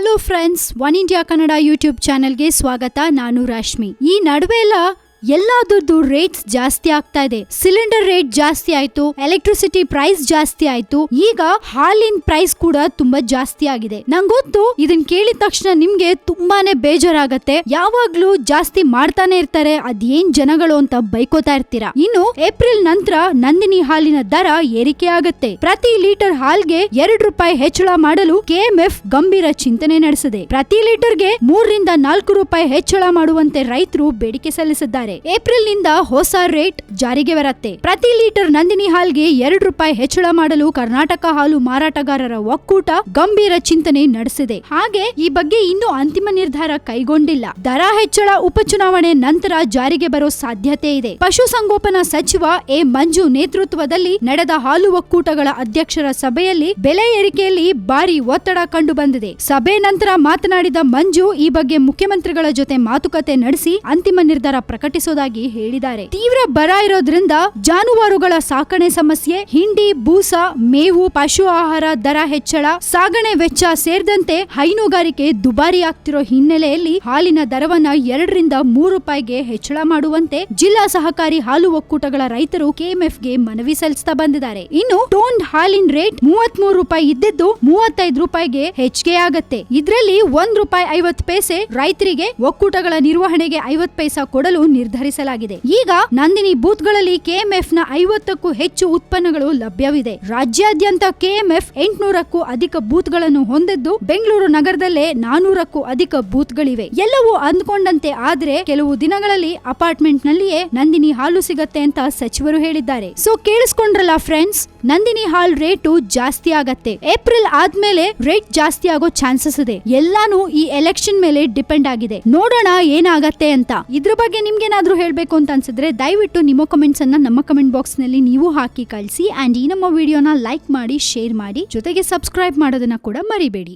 Hello friends, one India Kannada YouTube ಚಾನೆಲ್ಗೆ ಸ್ವಾಗತ. ನಾನು ರಾಶ್ಮಿ. ಈ ನಡುವೆ ಎಲ್ಲಾದ್ರದ್ದು ರೇಟ್ಸ್ ಜಾಸ್ತಿ ಆಗ್ತಾ ಇದೆ. ಸಿಲಿಂಡರ್ ರೇಟ್ ಜಾಸ್ತಿ ಆಯ್ತು, ಎಲೆಕ್ಟ್ರಿಸಿಟಿ ಪ್ರೈಸ್ ಜಾಸ್ತಿ ಆಯ್ತು, ಈಗ ಹಾಲಿನ ಪ್ರೈಸ್ ಕೂಡ ತುಂಬಾ ಜಾಸ್ತಿ ಆಗಿದೆ. ನಂಗೊತ್ತು ಇದನ್ ಕೇಳಿದ ತಕ್ಷಣ ನಿಮ್ಗೆ ತುಂಬಾನೇ ಬೇಜಾರಾಗತ್ತೆ. ಯಾವಾಗ್ಲೂ ಜಾಸ್ತಿ ಮಾಡ್ತಾನೆ ಇರ್ತಾರೆ, ಅದೇನ್ ಜನಗಳು ಅಂತ ಬೈಕೋತಾ ಇರ್ತೀರಾ. ಇನ್ನು ಏಪ್ರಿಲ್ ನಂತರ ನಂದಿನಿ ಹಾಲಿನ ದರ ಏರಿಕೆ ಆಗತ್ತೆ. ಪ್ರತಿ ಲೀಟರ್ ಹಾಲ್ಗೆ ₹2 ಹೆಚ್ಚಳ ಮಾಡಲು ಕೆಎಂಎಫ್ ಗಂಭೀರ ಚಿಂತನೆ ನಡೆಸಿದೆ. ಪ್ರತಿ ಲೀಟರ್ಗೆ ₹3-4 ಹೆಚ್ಚಳ ಮಾಡುವಂತೆ ರೈತರು ಬೇಡಿಕೆ ಸಲ್ಲಿಸಿದ್ದಾರೆ. ಏಪ್ರಿಲ್ ನಿಂದ ಹೊಸ ರೇಟ್ ಜಾರಿಗೆ ಬರುತ್ತೆ. ಪ್ರತಿ ಲೀಟರ್ ನಂದಿನಿ ಹಾಲ್ಗೆ ₹2 ಹೆಚ್ಚಳ ಮಾಡಲು ಕರ್ನಾಟಕ ಹಾಲು ಮಾರಾಟಗಾರರ ಒಕ್ಕೂಟ ಗಂಭೀರ ಚಿಂತನೆ ನಡೆಸಿದೆ. ಹಾಗೆ ಈ ಬಗ್ಗೆ ಇನ್ನೂ ಅಂತಿಮ ನಿರ್ಧಾರ ಕೈಗೊಂಡಿಲ್ಲ. ದರ ಹೆಚ್ಚಳ ಉಪಚುನಾವಣೆ ನಂತರ ಜಾರಿಗೆ ಬರೋ ಸಾಧ್ಯತೆ ಇದೆ. ಪಶುಸಂಗೋಪನಾ ಸಚಿವ ಎ ಮಂಜು ನೇತೃತ್ವದಲ್ಲಿ ನಡೆದ ಹಾಲು ಒಕ್ಕೂಟಗಳ ಅಧ್ಯಕ್ಷರ ಸಭೆಯಲ್ಲಿ ಬೆಲೆ ಏರಿಕೆಯಲ್ಲಿ ಭಾರಿ ಒತ್ತಡ ಕಂಡು ಬಂದಿದೆ. ಸಭೆ ನಂತರ ಮಾತನಾಡಿದ ಮಂಜು, ಈ ಬಗ್ಗೆ ಮುಖ್ಯಮಂತ್ರಿಗಳ ಜೊತೆ ಮಾತುಕತೆ ನಡೆಸಿ ಅಂತಿಮ ನಿರ್ಧಾರ ಪ್ರಕಟಿಸುವುದಾಗಿ ಹೇಳಿದ್ದಾರೆ. ತೀವ್ರ ಬರ ಇರೋದ್ರಿಂದ ಜಾನುವಾರುಗಳ ಸಾಕಣೆ ಸಮಸ್ಯೆ, ಹಿಂಡಿ, ಬೂಸ, ಮೇವು, ಪಶು ಆಹಾರ ದರ ಹೆಚ್ಚಳ, ಸಾಗಣೆ ವೆಚ್ಚ ಸೇರಿದಂತೆ ಹೈನುಗಾರಿಕೆ ದುಬಾರಿ ಆಗ್ತಿರೋ ಹಿನ್ನೆಲೆಯಲ್ಲಿ ಹಾಲಿನ ದರವನ್ನ ₹2-3 ಹೆಚ್ಚಳ ಮಾಡುವಂತೆ ಜಿಲ್ಲಾ ಸಹಕಾರಿ ಹಾಲು ಒಕ್ಕೂಟಗಳ ರೈತರು ಕೆಎಂಎಫ್ಗೆ ಮನವಿ ಸಲ್ಲಿಸ್ತಾ ಬಂದಿದ್ದಾರೆ. ಇನ್ನು ಟೋನ್ಡ್ ಹಾಲಿನ ರೇಟ್ ₹33 ಇದ್ದಿದ್ದು ₹35 ಹೆಚ್ಚಿಗೆ ಆಗತ್ತೆ. ಇದರಲ್ಲಿ ₹1.50 ರೈತರಿಗೆ, ಒಕ್ಕೂಟಗಳ ನಿರ್ವಹಣೆಗೆ 50 ಪೈಸಾ ಕೊಡಲು ನಿರ್ಧರಿಸಲಾಗಿದೆ. ಈಗ ನಂದಿನಿ ಬೂತ್ಗಳಲ್ಲಿ ಕೆಎಂಎಫ್ ನ 50ಕ್ಕೂ ಹೆಚ್ಚು ಉತ್ಪನ್ನಗಳು ಲಭ್ಯವಿದೆ. ರಾಜ್ಯಾದ್ಯಂತ ಕೆಎಂಎಫ್ 800ಕ್ಕೂ ಅಧಿಕ ಬೂತ್ಗಳನ್ನು ಹೊಂದಿದ್ದು, ಬೆಂಗಳೂರು ನಗರದಲ್ಲೇ 400ಕ್ಕೂ ಅಧಿಕ ಬೂತ್ಗಳಿವೆ. ಎಲ್ಲವೂ ಅಂದ್ಕೊಂಡಂತೆ ಆದ್ರೆ ಕೆಲವು ದಿನಗಳಲ್ಲಿ ಅಪಾರ್ಟ್ಮೆಂಟ್ ನಲ್ಲಿಯೇ ನಂದಿನಿ ಹಾಲು ಸಿಗತ್ತೆ ಅಂತ ಸಚಿವರು ಹೇಳಿದ್ದಾರೆ. ಸೊ ಕೇಳಿಸ್ಕೊಂಡ್ರಲ್ಲ ಫ್ರೆಂಡ್ಸ್, ನಂದಿನಿ ಹಾಲ್ ರೇಟು ಜಾಸ್ತಿ ಆಗತ್ತೆ. ಏಪ್ರಿಲ್ ಆದ್ಮೇಲೆ ರೇಟ್ ಜಾಸ್ತಿ ಆಗೋ ಚಾನ್ಸಸ್ ಇದೆ. ಎಲ್ಲಾನು ಈ ಎಲೆಕ್ಷನ್ ಮೇಲೆ ಡಿಪೆಂಡ್ ಆಗಿದೆ. ನೋಡೋಣ ಏನಾಗತ್ತೆ ಅಂತ. ಇದ್ರ ಬಗ್ಗೆ ನಿಮ್ಗೇನಾದ್ರೂ ಹೇಳ್ಬೇಕು ಅಂತ ಅನ್ಸಿದ್ರೆ ದಯವಿಟ್ಟು ನಿಮ್ಮ ಕಮೆಂಟ್ಸ್ ಅನ್ನ ನಮ್ಮ ಕಮೆಂಟ್ ಬಾಕ್ಸ್ ನಲ್ಲಿ ನೀವು ಹಾಕಿ ಕಳಿಸಿ. ಅಂಡ್ ಈ ನಮ್ಮ ವಿಡಿಯೋನ ಲೈಕ್ ಮಾಡಿ, ಶೇರ್ ಮಾಡಿ, ಜೊತೆಗೆ ಸಬ್ಸ್ಕ್ರೈಬ್ ಮಾಡೋದನ್ನ ಕೂಡ ಮರಿಬೇಡಿ.